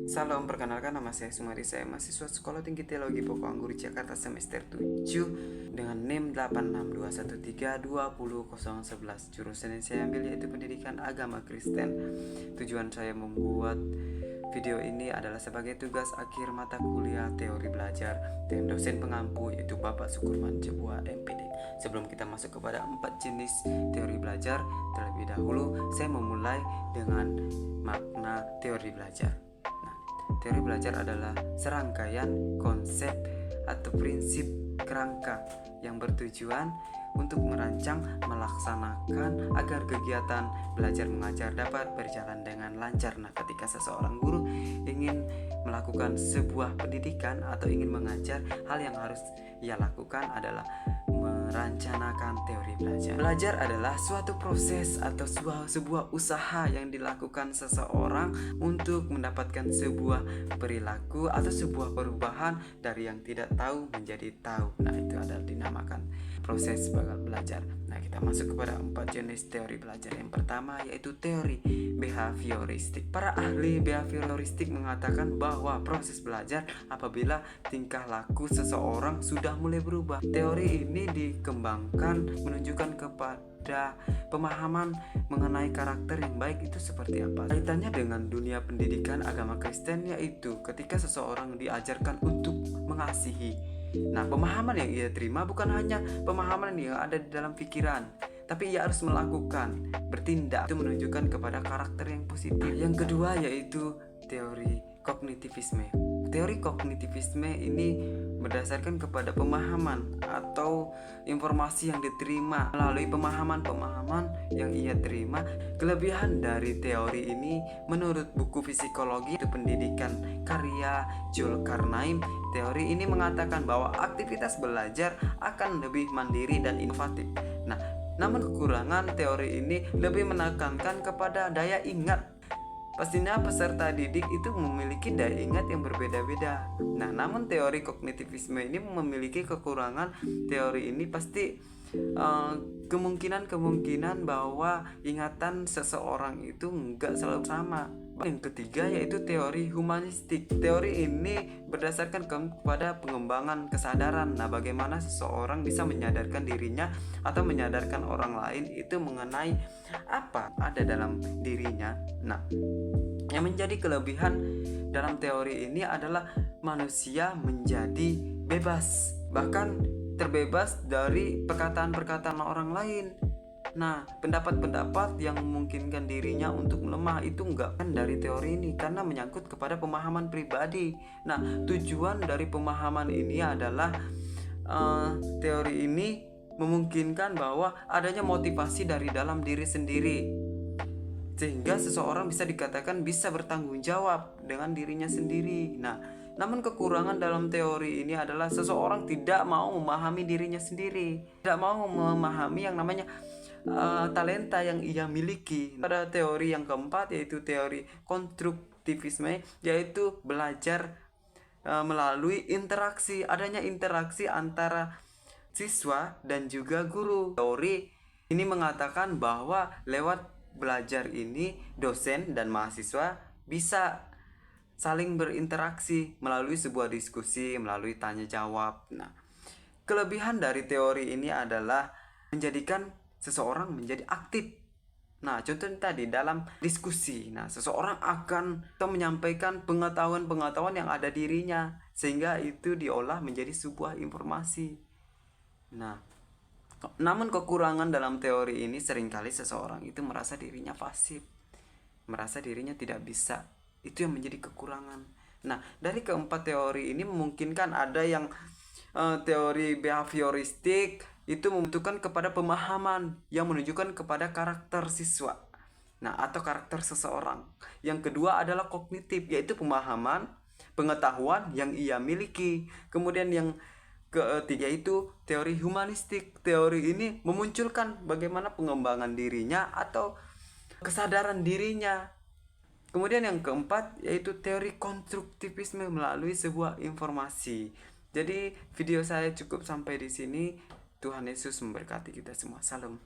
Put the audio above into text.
Salam, perkenalkan nama saya Sumari. Saya mahasiswa Sekolah Tinggi Teologi Poko Angguru Jakarta semester 7 dengan NIM 86213200111. Jurusan yang saya ambil yaitu Pendidikan Agama Kristen. Tujuan saya membuat video ini adalah sebagai tugas akhir mata kuliah teori belajar dengan dosen pengampu yaitu Bapak Sukurman Jebua MPD. Sebelum kita masuk kepada 4 jenis teori belajar, terlebih dahulu saya memulai dengan makna teori belajar. Teori belajar adalah serangkaian konsep atau prinsip kerangka yang bertujuan untuk merancang, melaksanakan agar kegiatan belajar mengajar dapat berjalan dengan lancar. Nah, ketika seseorang guru ingin melakukan sebuah pendidikan atau ingin mengajar, hal yang harus ia lakukan adalah merancangkan teori belajar. Belajar adalah suatu proses atau sebuah usaha yang dilakukan seseorang untuk mendapatkan sebuah perilaku atau sebuah perubahan dari yang tidak tahu menjadi tahu. Nah, itu adalah dinamakan proses belajar. Nah, kita masuk kepada 4 jenis teori belajar. Yang pertama yaitu teori behavioristik. Para ahli behavioristik mengatakan bahwa proses belajar apabila tingkah laku seseorang sudah mulai berubah. Teori ini dikembangkan menunjukkan kepada pemahaman mengenai karakter yang baik itu seperti apa. Kaitannya dengan dunia pendidikan agama Kristen yaitu ketika seseorang diajarkan untuk mengasihi. Nah, pemahaman yang ia terima bukan hanya pemahaman yang ada di dalam pikiran, tapi ia harus melakukan, bertindak. Itu menunjukkan kepada karakter yang positif. Yang kedua yaitu teori kognitivisme. Teori kognitivisme ini berdasarkan kepada pemahaman atau informasi yang diterima melalui pemahaman-pemahaman yang ia terima. Kelebihan dari teori ini menurut buku psikologi itu pendidikan karya Joel Carnaim, teori ini mengatakan bahwa aktivitas belajar akan lebih mandiri dan inovatif. Nah, namun kekurangan teori ini lebih menekankan kepada daya ingat. Pastinya peserta didik itu memiliki daya ingat yang berbeda-beda. Nah, namun teori kognitivisme ini memiliki kekurangan. Teori ini pasti kemungkinan bahwa ingatan seseorang itu enggak selalu sama. Yang ketiga yaitu teori humanistik. Teori ini berdasarkan kepada pengembangan kesadaran. Nah, bagaimana seseorang bisa menyadarkan dirinya atau menyadarkan orang lain itu mengenai apa ada dalam dirinya. Nah, yang menjadi kelebihan dalam teori ini adalah manusia menjadi bebas, bahkan terbebas dari perkataan-perkataan orang lain. Nah, pendapat-pendapat yang memungkinkan dirinya untuk melemah itu enggak kan dari teori ini karena menyangkut kepada pemahaman pribadi. Nah, tujuan dari pemahaman ini adalah teori ini memungkinkan bahwa adanya motivasi dari dalam diri sendiri, sehingga seseorang bisa dikatakan bisa bertanggung jawab dengan dirinya sendiri. Nah, namun kekurangan dalam teori ini adalah seseorang tidak mau memahami dirinya sendiri, tidak mau memahami yang namanya talenta yang ia miliki. Pada teori yang keempat yaitu teori konstruktivisme, yaitu belajar melalui interaksi, adanya interaksi antara siswa dan juga guru. Teori ini mengatakan bahwa lewat belajar ini dosen dan mahasiswa bisa saling berinteraksi melalui sebuah diskusi, melalui tanya jawab. Nah, kelebihan dari teori ini adalah menjadikan seseorang menjadi aktif. Nah, contohnya tadi dalam diskusi. Nah, seseorang akan menyampaikan pengetahuan-pengetahuan yang ada dirinya sehingga itu diolah menjadi sebuah informasi. Nah, namun kekurangan dalam teori ini seringkali seseorang itu merasa dirinya pasif, merasa dirinya tidak bisa. Itu yang menjadi kekurangan. Nah, dari keempat teori ini memungkinkan ada yang teori behavioristik itu membutuhkan kepada pemahaman yang menunjukkan kepada karakter siswa. Nah, atau karakter seseorang. Yang kedua adalah kognitif, yaitu pemahaman, pengetahuan yang ia miliki. Kemudian yang ketiga itu teori humanistik. Teori ini memunculkan bagaimana pengembangan dirinya atau kesadaran dirinya. Kemudian yang keempat yaitu teori konstruktivisme melalui sebuah informasi. Jadi video saya cukup sampai di sini. Tuhan Yesus memberkati kita semua. Salam.